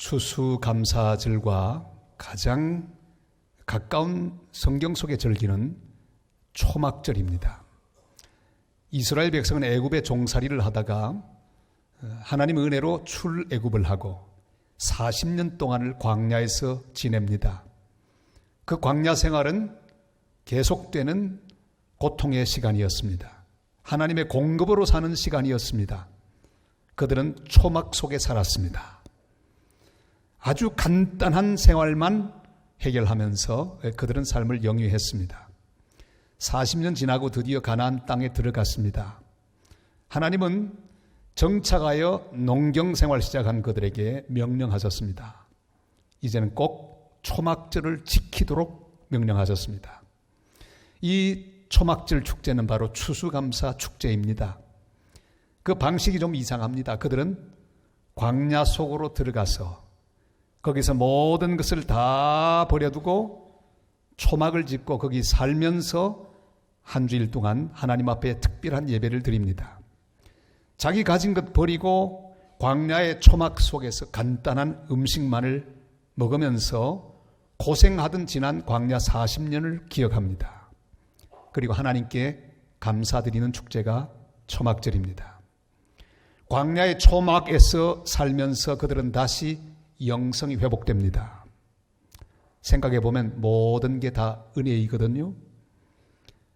추수감사절과 가장 가까운 성경 속의 절기는 초막절입니다. 이스라엘 백성은 애굽의 종살이를 하다가 하나님의 은혜로 출애굽을 하고 40년 동안을 광야에서 지냅니다. 그 광야 생활은 계속되는 고통의 시간이었습니다. 하나님의 공급으로 사는 시간이었습니다. 그들은 초막 속에 살았습니다. 아주 간단한 생활만 해결하면서 그들은 삶을 영위했습니다. 40년 지나고 드디어 가나안 땅에 들어갔습니다. 하나님은 정착하여 농경 생활 시작한 그들에게 명령하셨습니다. 이제는 꼭 초막절을 지키도록 명령하셨습니다. 이 초막절 축제는 바로 추수감사 축제입니다. 그 방식이 좀 이상합니다. 그들은 광야 속으로 들어가서 거기서 모든 것을 다 버려두고 초막을 짓고 거기 살면서 한 주일 동안 하나님 앞에 특별한 예배를 드립니다. 자기 가진 것 버리고 광야의 초막 속에서 간단한 음식만을 먹으면서 고생하던 지난 광야 40년을 기억합니다. 그리고 하나님께 감사드리는 축제가 초막절입니다. 광야의 초막에서 살면서 그들은 다시 영성이 회복됩니다. 생각해보면 모든 게 다 은혜이거든요.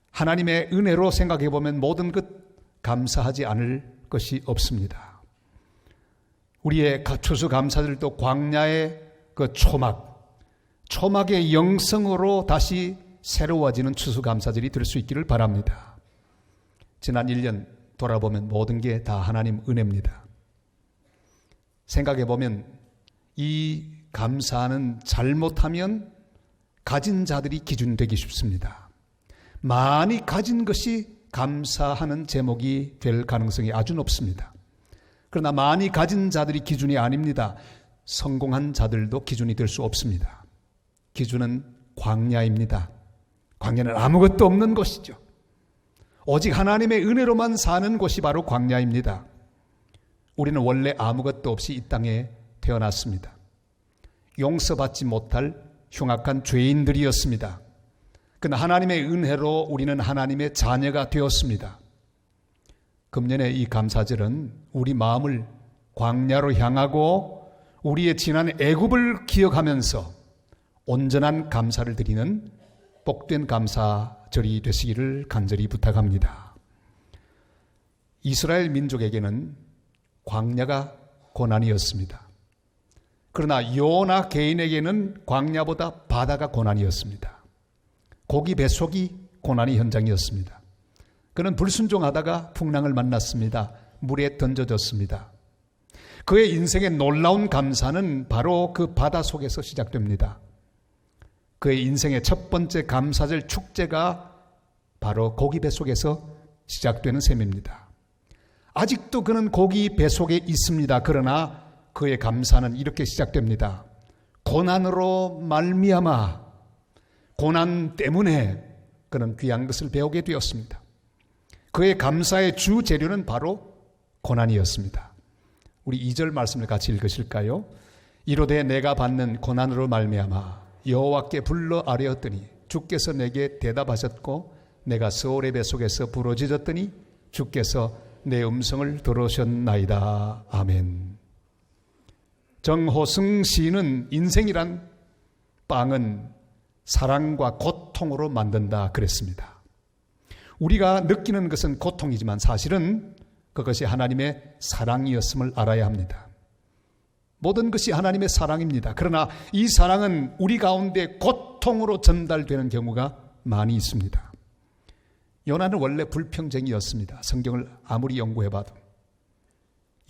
하나님의 은혜로 생각해보면 모든 것 감사하지 않을 것이 없습니다. 우리의 추수감사들도 광야의 그 초막의 영성으로 다시 새로워지는 추수감사절이 될 수 있기를 바랍니다. 지난 1년 돌아보면 모든 게 다 하나님 은혜입니다. 생각해보면 이 감사는 잘못하면 가진 자들이 기준되기 쉽습니다. 많이 가진 것이 감사하는 제목이 될 가능성이 아주 높습니다. 그러나 많이 가진 자들이 기준이 아닙니다. 성공한 자들도 기준이 될 수 없습니다. 기준은 광야입니다. 광야는 아무것도 없는 곳이죠. 오직 하나님의 은혜로만 사는 곳이 바로 광야입니다. 우리는 원래 아무것도 없이 이 땅에 태어났습니다. 용서받지 못할 흉악한 죄인들이었습니다. 그러나 하나님의 은혜로 우리는 하나님의 자녀가 되었습니다. 금년의 이 감사절은 우리 마음을 광야로 향하고 우리의 지난 애굽을 기억하면서 온전한 감사를 드리는 복된 감사절이 되시기를 간절히 부탁합니다. 이스라엘 민족에게는 광야가 고난이었습니다. 그러나 요나 개인에게는 광야보다 바다가 고난이었습니다. 고기 배속이 고난의 현장이었습니다. 그는 불순종하다가 풍랑을 만났습니다. 물에 던져졌습니다. 그의 인생의 놀라운 감사는 바로 그 바다 속에서 시작됩니다. 그의 인생의 첫 번째 감사절 축제가 바로 고기 배속에서 시작되는 셈입니다. 아직도 그는 고기 배속에 있습니다. 그러나 그의 감사는 이렇게 시작됩니다. 고난으로 말미암아, 고난 때문에 그는 귀한 것을 배우게 되었습니다. 그의 감사의 주 재료는 바로 고난이었습니다. 우리 2절 말씀을 같이 읽으실까요? 이르되 내가 받는 고난으로 말미암아 여호와께 불러 아뢰었더니 주께서 내게 대답하셨고 내가 서울의 뱃속에서 부러지졌더니 주께서 내 음성을 들으셨나이다. 아멘. 정호승 시인은 인생이란 빵은 사랑과 고통으로 만든다 그랬습니다. 우리가 느끼는 것은 고통이지만 사실은 그것이 하나님의 사랑이었음을 알아야 합니다. 모든 것이 하나님의 사랑입니다. 그러나 이 사랑은 우리 가운데 고통으로 전달되는 경우가 많이 있습니다. 요나는 원래 불평쟁이였습니다. 성경을 아무리 연구해봐도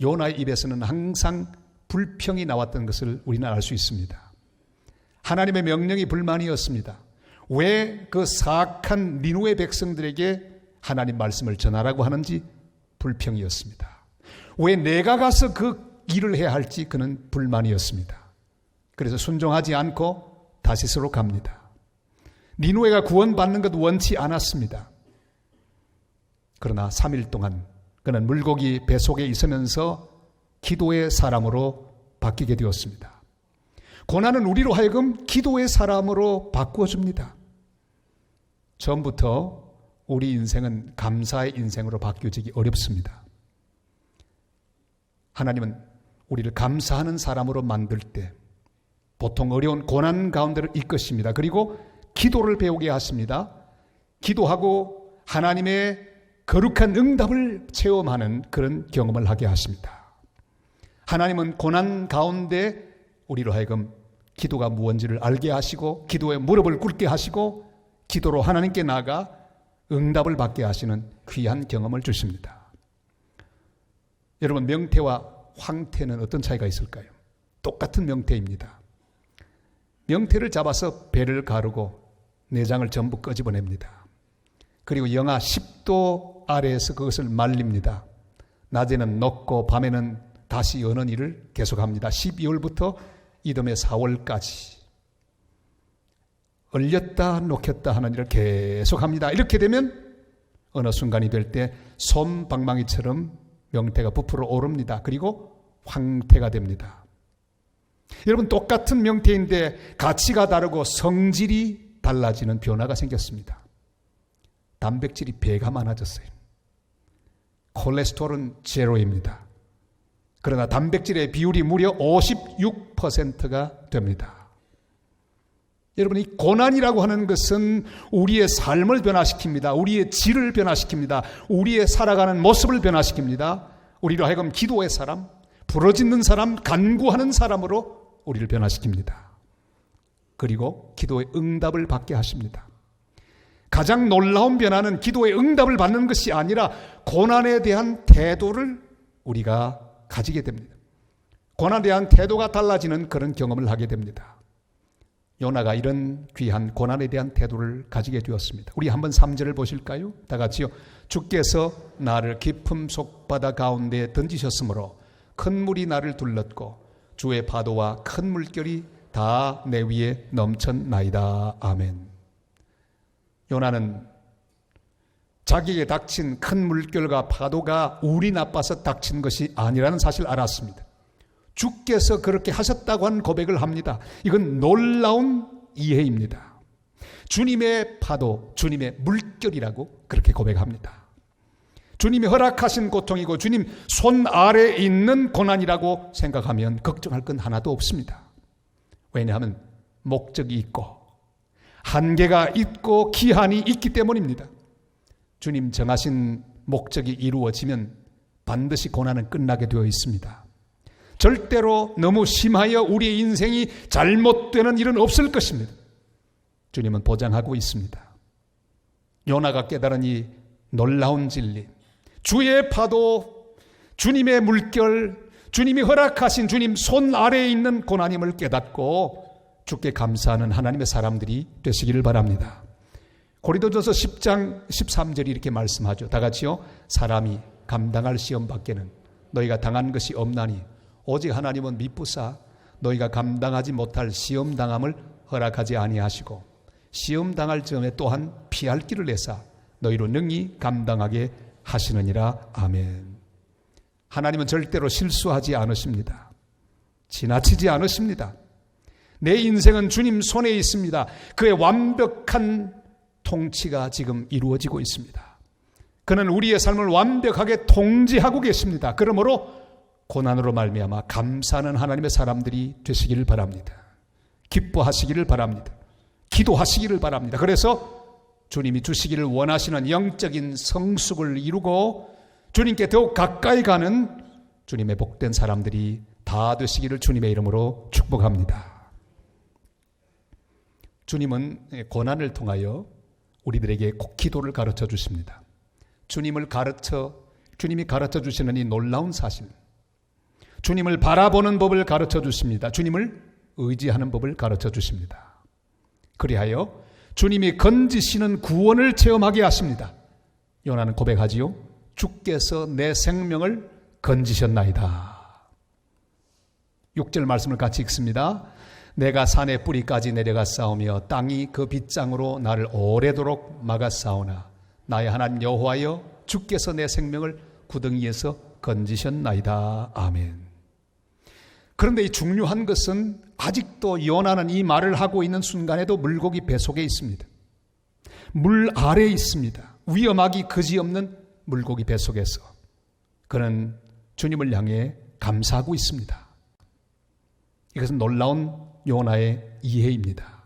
요나의 입에서는 항상 불평이 나왔던 것을 우리는 알 수 있습니다. 하나님의 명령이 불만이었습니다. 왜 그 사악한 니느웨 백성들에게 하나님 말씀을 전하라고 하는지 불평이었습니다. 왜 내가 가서 그 일을 해야 할지 그는 불만이었습니다. 그래서 순종하지 않고 다시스로 갑니다. 니느웨가 구원받는 것 원치 않았습니다. 그러나 3일 동안 그는 물고기 배 속에 있으면서 기도의 사람으로 바뀌게 되었습니다. 고난은 우리로 하여금 기도의 사람으로 바꾸어줍니다. 처음부터 우리 인생은 감사의 인생으로 바뀌어지기 어렵습니다. 하나님은 우리를 감사하는 사람으로 만들 때 보통 어려운 고난 가운데를 이끄십니다. 그리고 기도를 배우게 하십니다. 기도하고 하나님의 거룩한 응답을 체험하는 그런 경험을 하게 하십니다. 하나님은 고난 가운데 우리로 하여금 기도가 무엇인지를 알게 하시고 기도에 무릎을 꿇게 하시고 기도로 하나님께 나아가 응답을 받게 하시는 귀한 경험을 주십니다. 여러분, 명태와 황태는 어떤 차이가 있을까요? 똑같은 명태입니다. 명태를 잡아서 배를 가르고 내장을 전부 끄집어냅니다. 그리고 영하 10도 아래에서 그것을 말립니다. 낮에는 녹고 밤에는 다시 여는 일을 계속합니다. 12월부터 이듬해 4월까지 얼렸다 녹였다 하는 일을 계속합니다. 이렇게 되면 어느 순간이 될 때 솜방망이처럼 명태가 부풀어 오릅니다. 그리고 황태가 됩니다. 여러분, 똑같은 명태인데 가치가 다르고 성질이 달라지는 변화가 생겼습니다. 단백질이 배가 많아졌어요. 콜레스테롤은 제로입니다. 그러나 단백질의 비율이 무려 56%가 됩니다. 여러분, 이 고난이라고 하는 것은 우리의 삶을 변화시킵니다. 우리의 질을 변화시킵니다. 우리의 살아가는 모습을 변화시킵니다. 우리로 하여금 기도의 사람, 부러짓는 사람, 간구하는 사람으로 우리를 변화시킵니다. 그리고 기도의 응답을 받게 하십니다. 가장 놀라운 변화는 기도의 응답을 받는 것이 아니라 고난에 대한 태도를 우리가 가지게 됩니다. 고난에 대한 태도가 달라지는 그런 경험을 하게 됩니다. 요나가 이런 귀한 고난에 대한 태도를 가지게 되었습니다. 우리 한번 3절을 보실까요? 다 같이요. 주께서 나를 깊음 속바다 가운데 던지셨으므로 큰 물이 나를 둘렀고 주의 파도와 큰 물결이 다 내 위에 넘쳤나이다. 아멘. 요나는 자기에게 닥친 큰 물결과 파도가 운이 나빠서 닥친 것이 아니라는 사실을 알았습니다. 주께서 그렇게 하셨다고 한 고백을 합니다. 이건 놀라운 이해입니다. 주님의 파도, 주님의 물결이라고 그렇게 고백합니다. 주님이 허락하신 고통이고 주님 손 아래에 있는 고난이라고 생각하면 걱정할 건 하나도 없습니다. 왜냐하면 목적이 있고 한계가 있고 기한이 있기 때문입니다. 주님 정하신 목적이 이루어지면 반드시 고난은 끝나게 되어 있습니다. 절대로 너무 심하여 우리의 인생이 잘못되는 일은 없을 것입니다. 주님은 보장하고 있습니다. 요나가 깨달은 이 놀라운 진리, 주의 파도, 주님의 물결, 주님이 허락하신 주님 손 아래에 있는 고난임을 깨닫고 주께 감사하는 하나님의 사람들이 되시기를 바랍니다. 고린도전서 10장 13절이 이렇게 말씀하죠. 다 같이요. 사람이 감당할 시험 밖에는 너희가 당한 것이 없나니 오직 하나님은 미쁘사 너희가 감당하지 못할 시험 당함을 허락하지 아니하시고 시험 당할 점에 또한 피할 길을 내사 너희로 능히 감당하게 하시느니라. 아멘. 하나님은 절대로 실수하지 않으십니다. 지나치지 않으십니다. 내 인생은 주님 손에 있습니다. 그의 완벽한 통치가 지금 이루어지고 있습니다. 그는 우리의 삶을 완벽하게 통제하고 계십니다. 그러므로 고난으로 말미암아 감사하는 하나님의 사람들이 되시기를 바랍니다. 기뻐하시기를 바랍니다. 기도하시기를 바랍니다. 그래서 주님이 주시기를 원하시는 영적인 성숙을 이루고 주님께 더욱 가까이 가는 주님의 복된 사람들이 다 되시기를 주님의 이름으로 축복합니다. 주님은 고난을 통하여 우리들에게 기도를 가르쳐 주십니다. 주님이 가르쳐 주시는 이 놀라운 사실, 주님을 바라보는 법을 가르쳐 주십니다. 주님을 의지하는 법을 가르쳐 주십니다. 그리하여 주님이 건지시는 구원을 체험하게 하십니다. 요나는 고백하지요. 주께서 내 생명을 건지셨나이다. 6절 말씀을 같이 읽습니다. 내가 산의 뿌리까지 내려갔사오며 땅이 그 빗장으로 나를 오래도록 막았사오나 나의 하나님 여호와여 주께서 내 생명을 구덩이에서 건지셨나이다. 아멘. 그런데 이 중요한 것은 아직도 요나는 이 말을 하고 있는 순간에도 물고기 뱃속에 있습니다. 물 아래에 있습니다. 위험하기 그지없는 물고기 뱃속에서 그는 주님을 향해 감사하고 있습니다. 이것은 놀라운 요나의 이해입니다.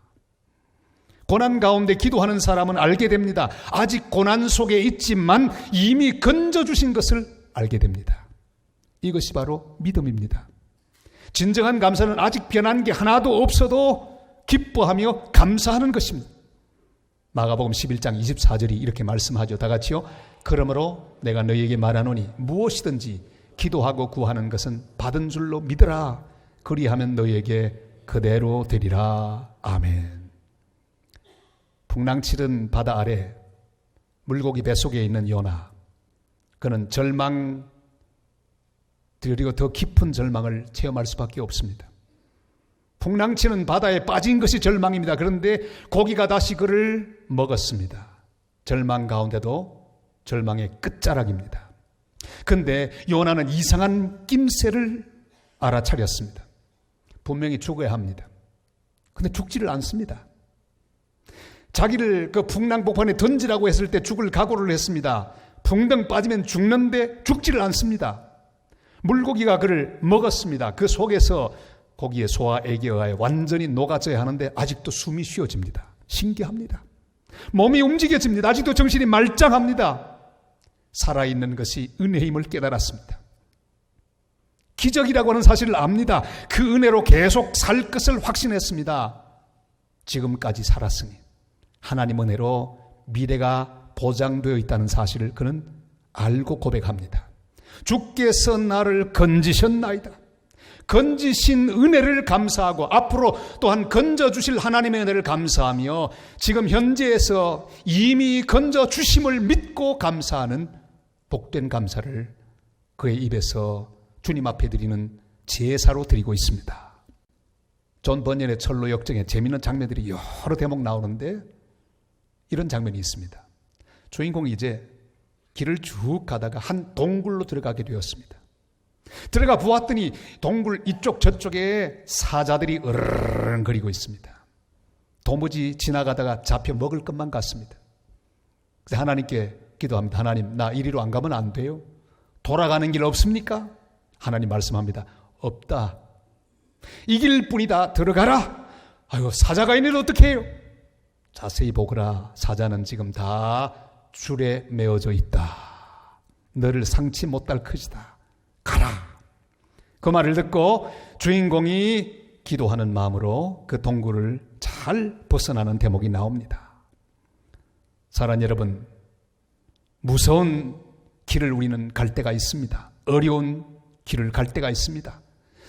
고난 가운데 기도하는 사람은 알게 됩니다. 아직 고난 속에 있지만 이미 건져주신 것을 알게 됩니다. 이것이 바로 믿음입니다. 진정한 감사는 아직 변한 게 하나도 없어도 기뻐하며 감사하는 것입니다. 마가복음 11장 24절이 이렇게 말씀하죠. 다 같이요. 그러므로 내가 너희에게 말하노니 무엇이든지 기도하고 구하는 것은 받은 줄로 믿으라. 그리하면 너희에게 그대로 되리라. 아멘. 풍랑치는 바다 아래 물고기 뱃속에 있는 요나, 그는 절망, 그리고 더 깊은 절망을 체험할 수밖에 없습니다. 풍랑치는 바다에 빠진 것이 절망입니다. 그런데 고기가 다시 그를 먹었습니다. 절망 가운데도 절망의 끝자락입니다. 그런데 요나는 이상한 낌새를 알아차렸습니다. 분명히 죽어야 합니다. 그런데 죽지를 않습니다. 자기를 그 풍랑복판에 던지라고 했을 때 죽을 각오를 했습니다. 풍덩 빠지면 죽는데 죽지를 않습니다. 물고기가 그를 먹었습니다. 그 속에서 고기의 소화 액에 의하여 완전히 녹아져야 하는데 아직도 숨이 쉬어집니다. 신기합니다. 몸이 움직여집니다. 아직도 정신이 말짱합니다. 살아있는 것이 은혜의 힘을 깨달았습니다. 기적이라고 하는 사실을 압니다. 그 은혜로 계속 살 것을 확신했습니다. 지금까지 살았으니 하나님 은혜로 미래가 보장되어 있다는 사실을 그는 알고 고백합니다. 주께서 나를 건지셨나이다. 건지신 은혜를 감사하고 앞으로 또한 건져주실 하나님의 은혜를 감사하며 지금 현재에서 이미 건져주심을 믿고 감사하는 복된 감사를 그의 입에서 주님 앞에 드리는 제사로 드리고 있습니다. 존 번연의 철로 역정에 재미있는 장면들이 여러 대목 나오는데 이런 장면이 있습니다. 주인공이 이제 길을 쭉 가다가 한 동굴로 들어가게 되었습니다. 들어가 보았더니 동굴 이쪽 저쪽에 사자들이 으르렁거리고 있습니다. 도무지 지나가다가 잡혀 먹을 것만 같습니다. 그래서 하나님께 기도합니다. 하나님, 나 이리로 안 가면 안 돼요? 돌아가는 길 없습니까? 하나님 말씀합니다. 없다. 이 길뿐이다. 들어가라. 아이고, 사자가 있는데 어떻게 해요? 자세히 보거라. 사자는 지금 다 줄에 메어져 있다. 너를 상치 못할 것이다. 가라. 그 말을 듣고 주인공이 기도하는 마음으로 그 동굴을 잘 벗어나는 대목이 나옵니다. 사랑하는 여러분, 무서운 길을 우리는 갈 때가 있습니다. 어려운 길을 갈 때가 있습니다.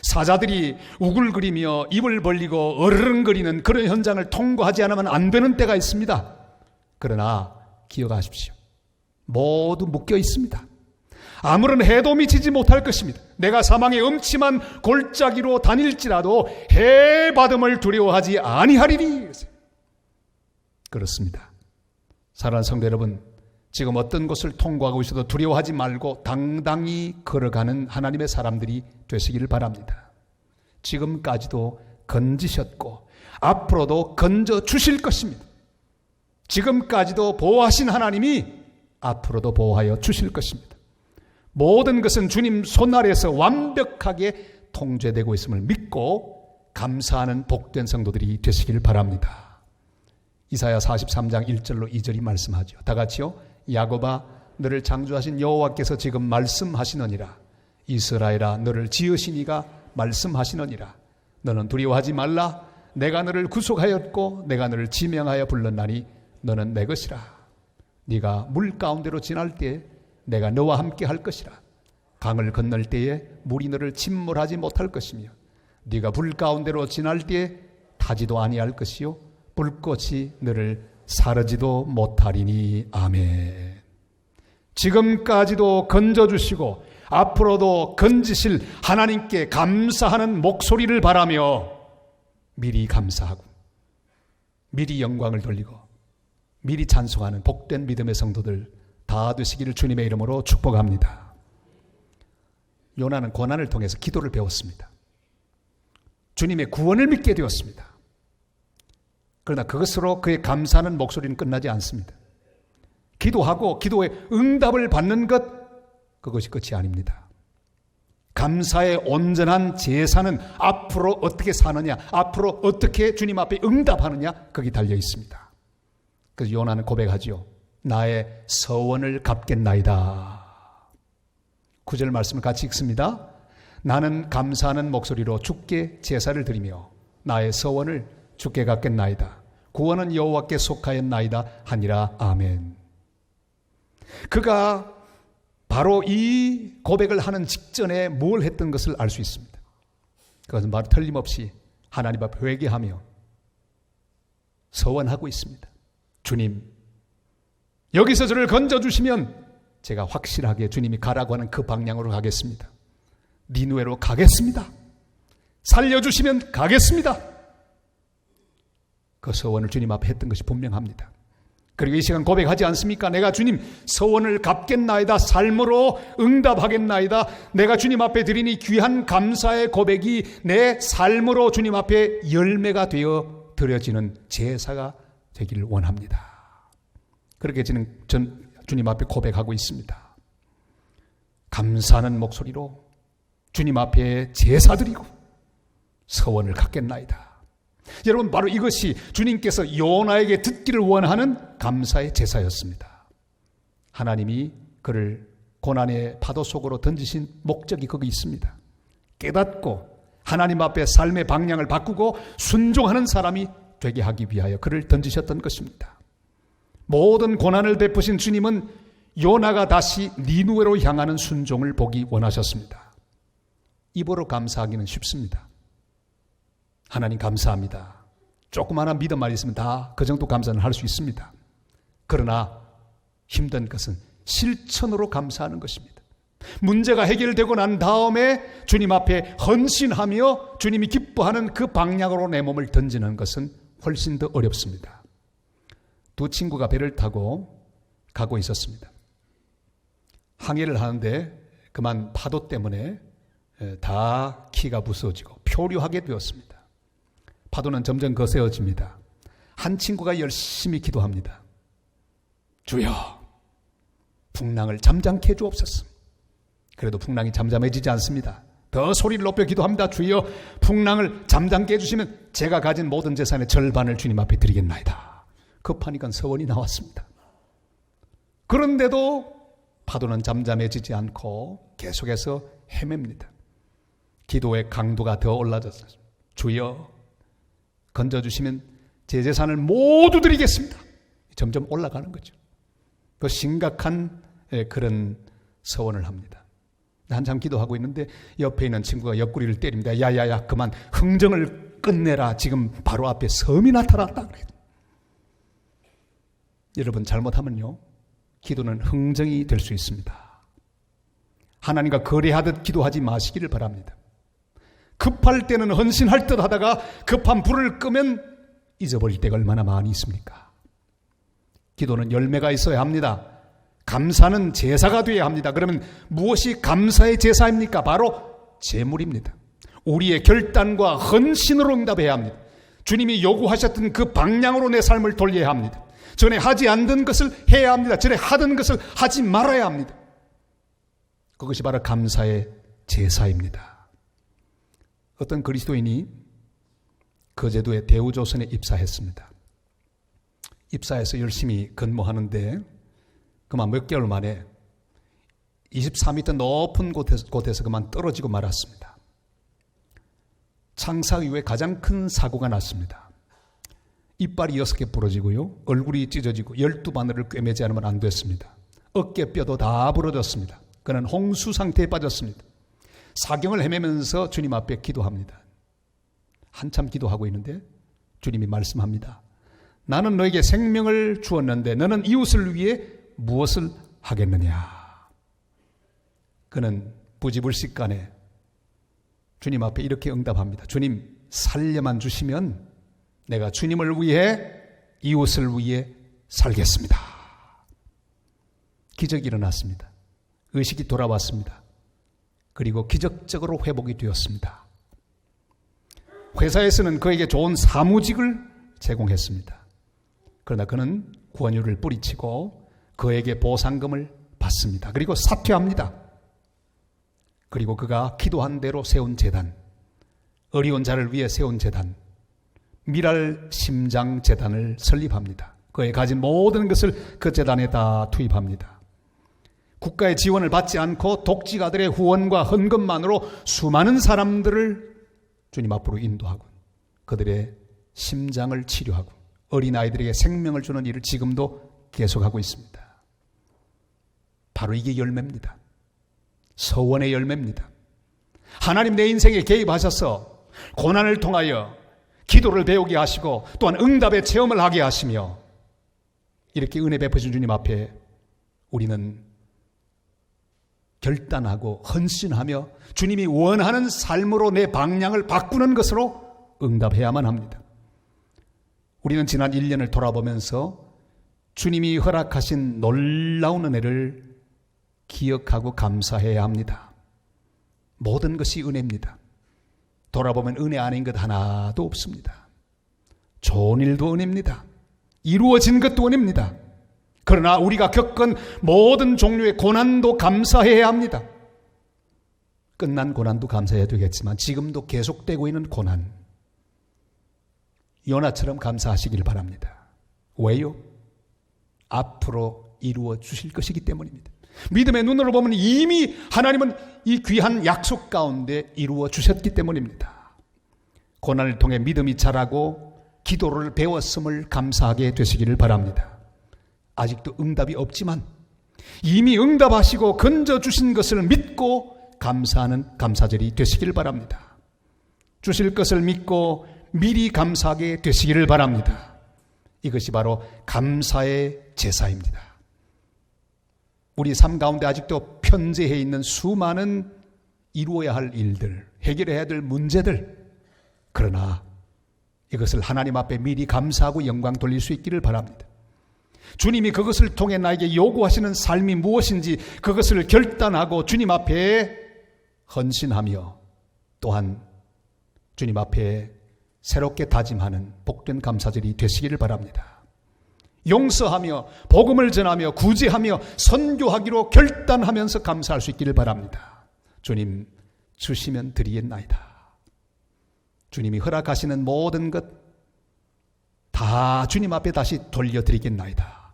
사자들이 우글거리며 입을 벌리고 어르렁거리는 그런 현장을 통과하지 않으면 안 되는 때가 있습니다. 그러나 기억하십시오. 모두 묶여 있습니다. 아무런 해도 미치지 못할 것입니다. 내가 사망의 음침한 골짜기로 다닐지라도 해받음을 두려워하지 아니하리니. 그렇습니다. 사랑하는 성도 여러분, 지금 어떤 곳을 통과하고 있어도 두려워하지 말고 당당히 걸어가는 하나님의 사람들이 되시기를 바랍니다. 지금까지도 건지셨고 앞으로도 건져 주실 것입니다. 지금까지도 보호하신 하나님이 앞으로도 보호하여 주실 것입니다. 모든 것은 주님 손 아래에서 완벽하게 통제되고 있음을 믿고 감사하는 복된 성도들이 되시길 바랍니다. 이사야 43장 1절로 2절이 말씀하죠. 다 같이요. 야곱아, 너를 창조하신 여호와께서 지금 말씀하시느니라. 이스라엘아, 너를 지으신 이가 말씀하시느니라. 너는 두려워하지 말라. 내가 너를 구속하였고 내가 너를 지명하여 불렀나니 너는 내 것이라. 네가 물 가운데로 지날 때에 내가 너와 함께 할 것이라. 강을 건널 때에 물이 너를 침몰하지 못할 것이며 네가 불 가운데로 지날 때에 타지도 아니할 것이요 불꽃이 너를 사르지도 못하리니. 아멘. 지금까지도 건져주시고 앞으로도 건지실 하나님께 감사하는 목소리를 바라며 미리 감사하고 미리 영광을 돌리고 미리 찬송하는 복된 믿음의 성도들 다 되시기를 주님의 이름으로 축복합니다. 요나는 고난을 통해서 기도를 배웠습니다. 주님의 구원을 믿게 되었습니다. 그러나 그것으로 그의 감사하는 목소리는 끝나지 않습니다. 기도하고 기도의 응답을 받는 것, 그것이 끝이 아닙니다. 감사의 온전한 제사는 앞으로 어떻게 사느냐, 앞으로 어떻게 주님 앞에 응답하느냐, 거기 달려 있습니다. 그래서 요나는 고백하지요. 나의 서원을 갚겠나이다. 9절 말씀을 같이 읽습니다. 나는 감사하는 목소리로 주께 제사를 드리며 나의 서원을 주께 갚겠나이다. 구원은 여호와께 속하였나이다 하니라. 아멘. 그가 바로 이 고백을 하는 직전에 뭘 했던 것을 알 수 있습니다. 그것은 바로 틀림없이 하나님 앞에 회개하며 서원하고 있습니다. 주님, 여기서 저를 건져주시면 제가 확실하게 주님이 가라고 하는 그 방향으로 가겠습니다. 니누에로 가겠습니다. 살려주시면 가겠습니다. 그 서원을 주님 앞에 했던 것이 분명합니다. 그리고 이 시간 고백하지 않습니까? 내가 주님 서원을 갚겠나이다. 삶으로 응답하겠나이다. 내가 주님 앞에 드리니 귀한 감사의 고백이 내 삶으로 주님 앞에 열매가 되어 드려지는 제사가 되기를 원합니다. 그렇게 저는 주님 앞에 고백하고 있습니다. 감사하는 목소리로 주님 앞에 제사드리고 서원을 갖겠나이다. 여러분, 바로 이것이 주님께서 요나에게 듣기를 원하는 감사의 제사였습니다. 하나님이 그를 고난의 파도 속으로 던지신 목적이 거기 있습니다. 깨닫고 하나님 앞에 삶의 방향을 바꾸고 순종하는 사람이 되게 하기 위하여 그를 던지셨던 것입니다. 모든 고난을 베푸신 주님은 요나가 다시 니누에로 향하는 순종을 보기 원하셨습니다. 입으로 감사하기는 쉽습니다. 하나님 감사합니다. 조그마한 믿음만 있으면 다 그 정도 감사는 할 수 있습니다. 그러나 힘든 것은 실천으로 감사하는 것입니다. 문제가 해결되고 난 다음에 주님 앞에 헌신하며 주님이 기뻐하는 그 방향으로 내 몸을 던지는 것은 훨씬 더 어렵습니다. 두 친구가 배를 타고 가고 있었습니다. 항해를 하는데 그만 파도 때문에 다 키가 부서지고 표류하게 되었습니다. 파도는 점점 거세어집니다. 한 친구가 열심히 기도합니다. 주여, 풍랑을 잠잠케 해주옵소서. 그래도 풍랑이 잠잠해지지 않습니다. 더 소리를 높여 기도합니다. 주여, 풍랑을 잠잠케 해주시면 제가 가진 모든 재산의 절반을 주님 앞에 드리겠나이다. 급하니까 서원이 나왔습니다. 그런데도 파도는 잠잠해지지 않고 계속해서 헤맵니다. 기도의 강도가 더 올라졌습니다. 주여, 건져주시면 제 재산을 모두 드리겠습니다. 점점 올라가는 거죠. 그 심각한 그런 서원을 합니다. 한참 기도하고 있는데 옆에 있는 친구가 옆구리를 때립니다. 야야야, 그만 흥정을 끝내라. 지금 바로 앞에 섬이 나타났다 그래요. 여러분, 잘못하면요, 기도는 흥정이 될 수 있습니다. 하나님과 거래하듯 기도하지 마시기를 바랍니다. 급할 때는 헌신할 듯 하다가 급한 불을 끄면 잊어버릴 때가 얼마나 많이 있습니까? 기도는 열매가 있어야 합니다. 감사는 제사가 되어야 합니다. 그러면 무엇이 감사의 제사입니까? 바로 제물입니다. 우리의 결단과 헌신으로 응답해야 합니다. 주님이 요구하셨던 그 방향으로 내 삶을 돌려야 합니다. 전에 하지 않던 것을 해야 합니다. 전에 하던 것을 하지 말아야 합니다. 그것이 바로 감사의 제사입니다. 어떤 그리스도인이 거제도의 대우조선에 입사했습니다. 입사해서 열심히 근무하는데 그만 몇 개월 만에 24m 높은 곳에서 그만 떨어지고 말았습니다. 창사 이후에 가장 큰 사고가 났습니다. 이빨이 6개 부러지고요, 얼굴이 찢어지고 12바늘을 꿰매지 않으면 안 됐습니다. 어깨뼈도 다 부러졌습니다. 그는 홍수 상태에 빠졌습니다. 사경을 헤매면서 주님 앞에 기도합니다. 한참 기도하고 있는데 주님이 말씀합니다. 나는 너에게 생명을 주었는데 너는 이웃을 위해 무엇을 하겠느냐. 그는 부지불식간에 주님 앞에 이렇게 응답합니다. 주님, 살려만 주시면 내가 주님을 위해, 이웃을 위해 살겠습니다. 기적이 일어났습니다. 의식이 돌아왔습니다. 그리고 기적적으로 회복이 되었습니다. 회사에서는 그에게 좋은 사무직을 제공했습니다. 그러나 그는 권유를 뿌리치고 그에게 보상금을 받습니다. 그리고 사퇴합니다. 그리고 그가 기도한 대로 세운 재단, 어려운 자를 위해 세운 재단, 미랄 심장 재단을 설립합니다. 그의 가진 모든 것을 그 재단에 다 투입합니다. 국가의 지원을 받지 않고 독지가들의 후원과 헌금만으로 수많은 사람들을 주님 앞으로 인도하고 그들의 심장을 치료하고 어린아이들에게 생명을 주는 일을 지금도 계속하고 있습니다. 바로 이게 열매입니다. 서원의 열매입니다. 하나님 내 인생에 개입하셔서 고난을 통하여 기도를 배우게 하시고 또한 응답의 체험을 하게 하시며 이렇게 은혜 베푸신 주님 앞에 우리는 결단하고 헌신하며 주님이 원하는 삶으로 내 방향을 바꾸는 것으로 응답해야만 합니다. 우리는 지난 1년을 돌아보면서 주님이 허락하신 놀라운 은혜를 기억하고 감사해야 합니다. 모든 것이 은혜입니다. 돌아보면 은혜 아닌 것 하나도 없습니다. 좋은 일도 은혜입니다. 이루어진 것도 은혜입니다. 그러나 우리가 겪은 모든 종류의 고난도 감사해야 합니다. 끝난 고난도 감사해야 되겠지만 지금도 계속되고 있는 고난, 요나처럼 감사하시길 바랍니다. 왜요? 앞으로 이루어 주실 것이기 때문입니다. 믿음의 눈으로 보면 이미 하나님은 이 귀한 약속 가운데 이루어 주셨기 때문입니다. 고난을 통해 믿음이 자라고 기도를 배웠음을 감사하게 되시기를 바랍니다. 아직도 응답이 없지만 이미 응답하시고 건져주신 것을 믿고 감사하는 감사절이 되시기를 바랍니다. 주실 것을 믿고 미리 감사하게 되시기를 바랍니다. 이것이 바로 감사의 제사입니다. 우리 삶 가운데 아직도 편재해 있는 수많은 이루어야 할 일들, 해결해야 될 문제들, 그러나 이것을 하나님 앞에 미리 감사하고 영광 돌릴 수 있기를 바랍니다. 주님이 그것을 통해 나에게 요구하시는 삶이 무엇인지 그것을 결단하고 주님 앞에 헌신하며 또한 주님 앞에 새롭게 다짐하는 복된 감사절이 되시기를 바랍니다. 용서하며 복음을 전하며 구제하며 선교하기로 결단하면서 감사할 수 있기를 바랍니다. 주님 주시면 드리겠나이다. 주님이 허락하시는 모든 것 다 주님 앞에 다시 돌려드리겠나이다.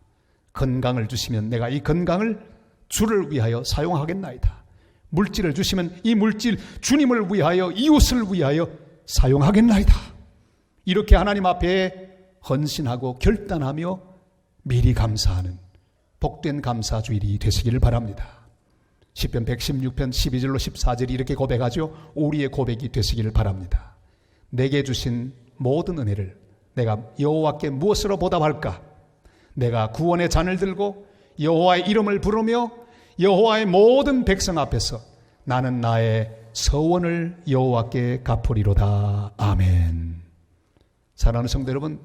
건강을 주시면 내가 이 건강을 주를 위하여 사용하겠나이다. 물질을 주시면 이 물질 주님을 위하여 이웃을 위하여 사용하겠나이다. 이렇게 하나님 앞에 헌신하고 결단하며 미리 감사하는 복된 감사 주일이 되시기를 바랍니다. 시편 116편 12절로 14절이 이렇게 고백하죠. 우리의 고백이 되시기를 바랍니다. 내게 주신 모든 은혜를 내가 여호와께 무엇으로 보답할까? 내가 구원의 잔을 들고 여호와의 이름을 부르며 여호와의 모든 백성 앞에서 나는 나의 서원을 여호와께 갚으리로다. 아멘. 사랑하는 성도 여러분,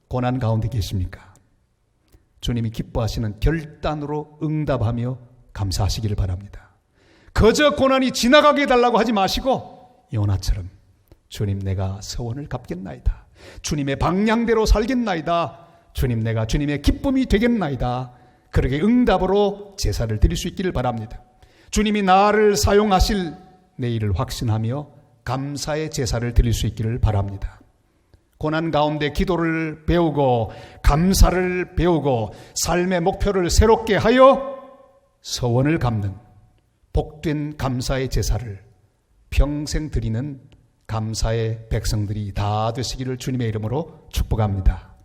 고난 가운데 계십니까? 주님이 기뻐하시는 결단으로 응답하며 감사하시기를 바랍니다. 그저 고난이 지나가게 해달라고 하지 마시고 요나처럼 주님 내가 서원을 갚겠나이다. 주님의 방향대로 살겠나이다. 주님 내가 주님의 기쁨이 되겠나이다. 그렇게 응답으로 제사를 드릴 수 있기를 바랍니다. 주님이 나를 사용하실 내일을 확신하며 감사의 제사를 드릴 수 있기를 바랍니다. 고난 가운데 기도를 배우고 감사를 배우고 삶의 목표를 새롭게 하여 서원을 갚는 복된 감사의 제사를 평생 드리는 감사의 백성들이 다 되시기를 주님의 이름으로 축복합니다.